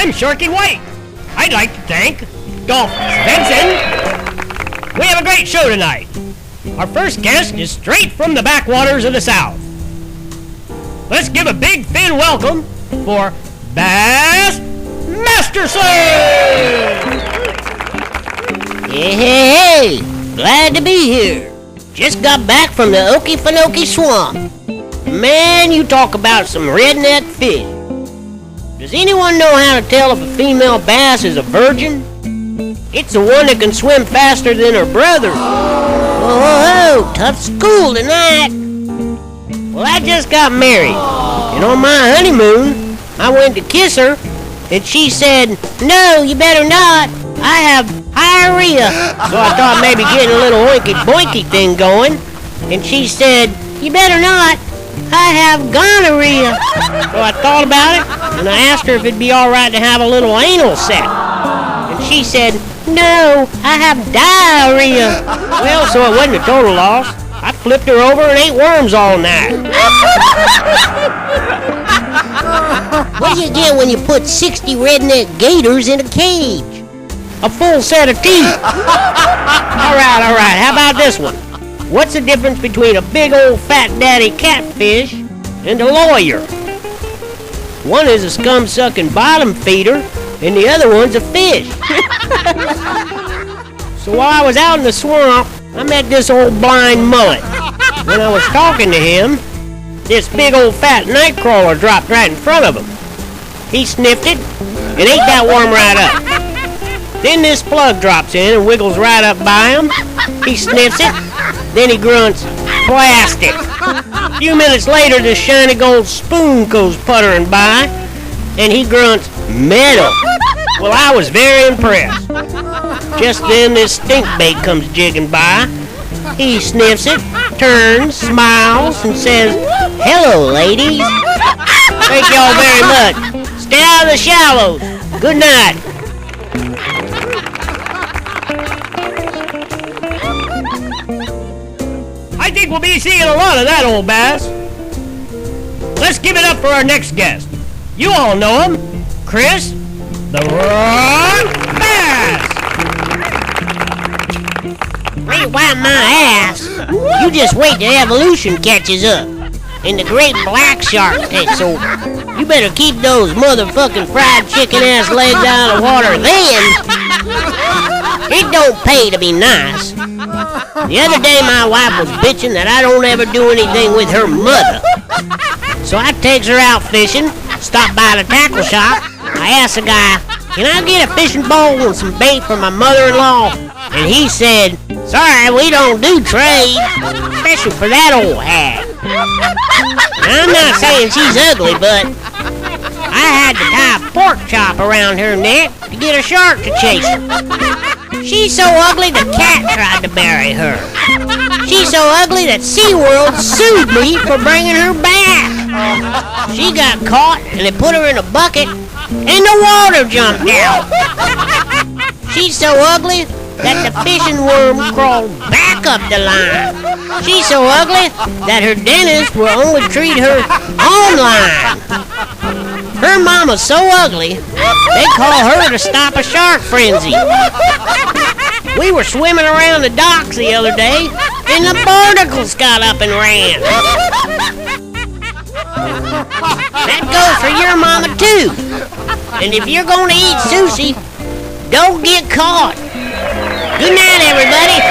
I'm Shorty White. I'd like to thank Golf Svensson. We have a great show tonight. Our first guest is straight from the backwaters of the South. Let's give a big Fin welcome for Bass Masterson! Hey, glad to be here. Just got back from the Okefenokee Swamp. Man, you talk about some redneck fish. Does anyone know how to tell if a female bass is a virgin? It's the one that can swim faster than her brother. Oh, tough school tonight. Well, I just got married, and on my honeymoon, I went to kiss her, and she said, "No, you better not. I have diarrhea." So I thought maybe getting a little oinky-boinky thing going, and she said, "You better not. I have gonorrhea." So I thought about it, and I asked her if it'd be all right to have a little anal sex. And she said, "No, I have diarrhea." Well, so it wasn't a total loss. I flipped her over and ate worms all night. What do you get when you put 60 redneck gators in a cage? A full set of teeth. All right, how about this one? What's the difference between a big old fat daddy catfish and a lawyer? One is a scum-sucking bottom feeder, and the other one's a fish. So while I was out in the swamp, I met this old blind mullet. When I was talking to him, this big old fat nightcrawler dropped right in front of him. He sniffed it and ate that worm right up. Then this plug drops in and wiggles right up by him. He sniffs it, then he grunts, "Plastic." A few minutes later, this shiny gold spoon goes puttering by, and he grunts, "Metal." Well, I was very impressed. Just then, this stink bait comes jigging by. He sniffs it, turns, smiles, and says, "Hello, ladies." Thank y'all very much. Stay out of the shallows. Good night. I think we'll be seeing a lot of that, old bass. Let's give it up for our next guest. You all know him, Chris the Rock Bass. Rewind my ass. You just wait till evolution catches up and the great black shark takes over. You better keep those motherfucking fried chicken ass legs out of the water then. It don't pay to be nice. The other day my wife was bitching that I don't ever do anything with her mother. So I takes her out fishing, stopped by the tackle shop. I asked the guy, "Can I get a fishing pole and some bait for my mother-in-law?" And he said, "Sorry, we don't do trade, especially for that old hag." Now, I'm not saying she's ugly, but I had to tie a pork chop around her neck to get a shark to chase her. She's so ugly the cat tried to bury her. She's so ugly that SeaWorld sued me for bringing her back. She got caught and they put her in a bucket and the water jumped out. She's so ugly that the fishing worm crawled back up the line. She's so ugly that her dentist will only treat her online. Her mama's so ugly, they call her to stop a shark frenzy. We were swimming around the docks the other day, and the barnacles got up and ran. That goes for your mama, too. And if you're going to eat sushi, don't get caught. Good night, everybody.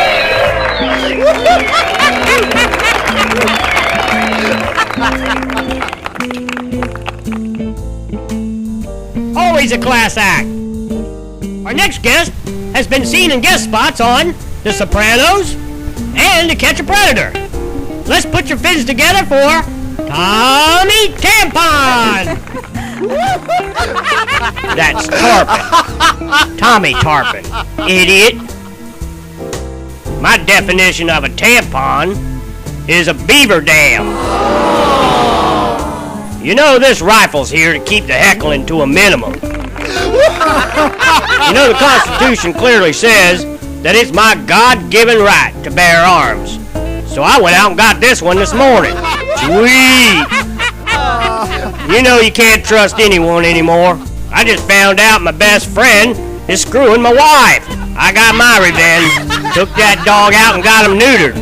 Always a class act. Our next guest has been seen in guest spots on The Sopranos and To Catch a Predator. Let's put your fins together for Tommy Tampon. That's Tarpon. Tommy Tarpon, idiot. My definition of a tampon is a beaver dam. You know this rifle's here to keep the heckling to a minimum. You know the Constitution clearly says that it's my God-given right to bear arms. So I went out and got this one this morning. Sweet! You know you can't trust anyone anymore. I just found out my best friend is screwing my wife. I got my revenge. Took that dog out and got him neutered.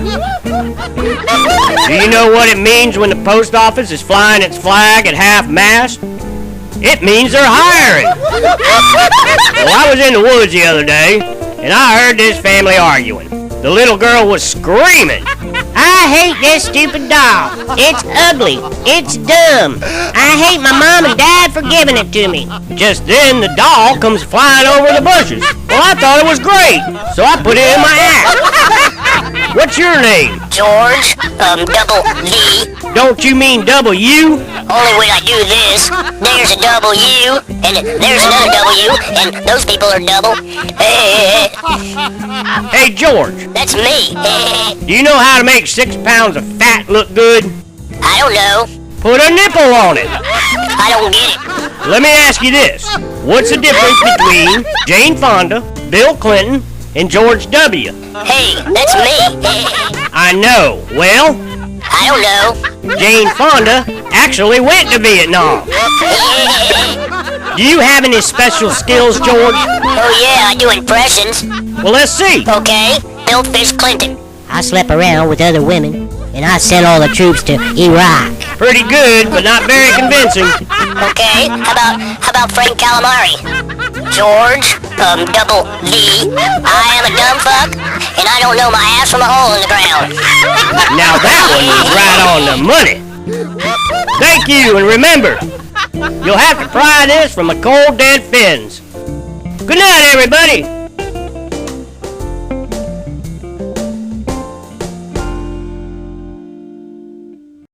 Do you know what it means when the post office is flying its flag at half-mast? It means they're hiring. Well, I was in the woods the other day, and I heard this family arguing. The little girl was screaming. I hate this stupid doll. It's ugly. It's dumb. I hate my mom and dad for giving it to me. Just then, the doll comes flying over the bushes. Well, I thought it was great, so I put it in my act. What's your name? George, double V. Don't you mean W? Only when I do this, there's a W, and there's another W, and those people are double. Hey, George, That's me. do you know how to make 6 pounds of fat look good? I don't know. Put a nipple on it. I don't get it. Let me ask you this. What's the difference between Jane Fonda, Bill Clinton, and George W? Hey, that's me. I know. Well, I don't know. Jane Fonda actually went to Vietnam. Do you have any special skills, George? Oh yeah, I do impressions. Well, let's see. Okay, Bill Fish Clinton. I slept around with other women, and I sent all the troops to Iraq. Pretty good, but not very convincing. Okay, how about Frank Calamari? George, double V. I am a dumb fuck, and I don't know my ass from a hole in the ground. Now that one was right on the money. Thank you, and remember, you'll have to pry this from the cold dead fins. Good night, everybody.